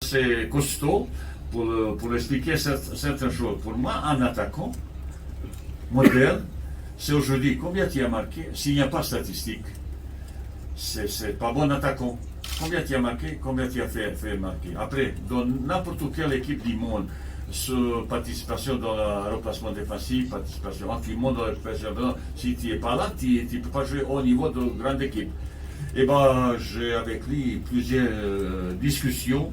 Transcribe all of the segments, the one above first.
assez costaud pour expliquer certaines choses. Pour moi, un attaquant moderne, c'est aujourd'hui combien tu as marqué, s'il n'y a pas de statistique, c'est pas bon attaquant. Combien tu as marqué, combien tu as fait marquer. Après, dans n'importe quelle équipe du monde, participation dans le remplacement défensif, participation anti-monde dans la si tu n'es pas là, tu ne peux pas jouer au niveau de grande équipe. Et ben, j'ai avec lui plusieurs discussions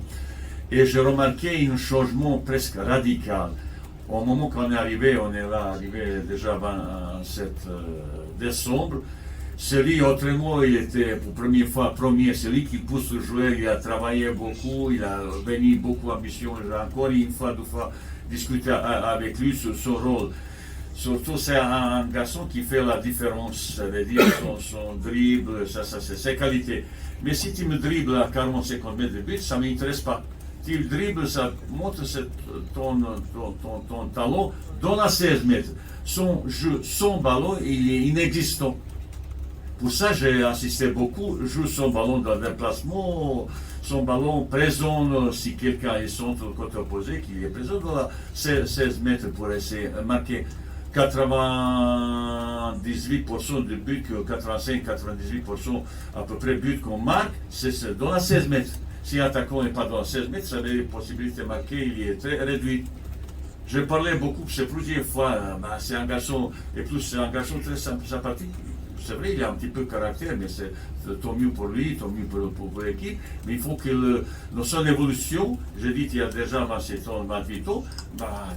et j'ai remarqué un changement presque radical. Au moment qu'on est arrivé, on est là, arrivé déjà 27 décembre. C'est lui, autrement, il était pour première fois premier, c'est lui qui pousse le joueur, il a travaillé beaucoup, il a venu beaucoup ambition, il a encore une fois, deux fois discuté avec lui sur son rôle. Surtout, c'est un garçon qui fait la différence, ça veut dire son dribble, ça c'est ses qualités. Mais si tu me dribbles à 40-50 mètres de but, ça ne m'intéresse pas. Tu dribbles, ça montre ton talent dans la 16 mètres. Son jeu, son ballon, il est inexistant. Pour ça, j'ai insisté beaucoup, joue son ballon dans le déplacement, son ballon présent, si quelqu'un est sur le côté opposé, qu'il est présent dans la 16 mètres pour essayer de marquer 98% de buts, 85-98% à peu près buts qu'on marque, c'est dans la 16 mètres. Si l'attaquant n'est pas dans la 16 mètres, ça veut dire la possibilité de marquer, il est très réduit. J'ai parlé beaucoup, c'est plusieurs fois, c'est un garçon, et plus c'est un garçon très sympathique. C'est vrai, il a un petit peu de caractère, mais c'est tant mieux pour lui, tant mieux pour l'équipe. Mais il faut que dans son évolution, j'ai dit, tu as déjà 27 ans, 28 ans,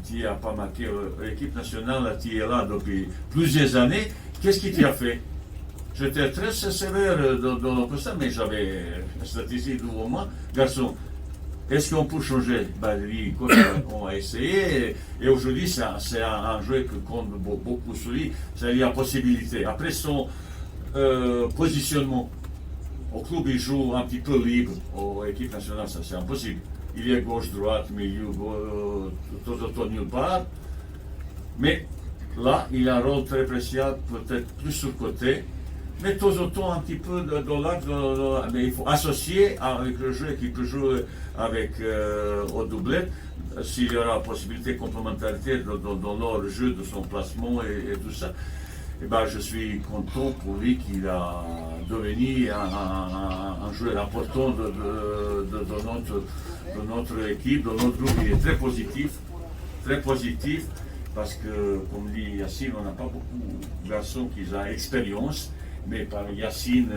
tu n'as pas marqué l'équipe nationale, tu es là depuis plusieurs années. Qu'est-ce qui t'a fait? J'étais très sévère dans le ça, mais j'avais la statistique devant moi. Garçon, est-ce qu'on peut changer? On a essayé, et aujourd'hui, c'est un jeu que compte beaucoup sur lui, c'est la possibilité. Après son positionnement, au club, il joue un petit peu libre, aux équipes nationales, ça c'est impossible. Il est gauche-droite, milieu, tout nulle part. Mais là, il a un rôle très précieux, peut-être plus sur le côté. Mais de temps en temps, un petit peu dans l'axe, mais il faut associer avec le jeu qui peut jouer avec au doublette, s'il y aura possibilité de complémentarité dans leur jeu, de son placement et tout ça. Et ben, je suis content pour lui qu'il a devenu un joueur important de notre équipe, de notre groupe. Il est très positif, parce que, comme dit Yacine, on n'a pas beaucoup de garçons qui ont l'expérience. Mais par Yacine,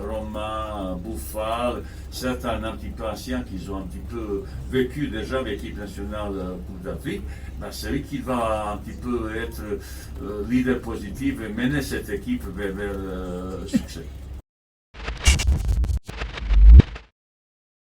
Romain, Bouffal, certains un petit peu anciens qui ont un petit peu vécu déjà avec l'équipe nationale Coupe d'Afrique, c'est lui qui va un petit peu être leader positif et mener cette équipe vers le succès.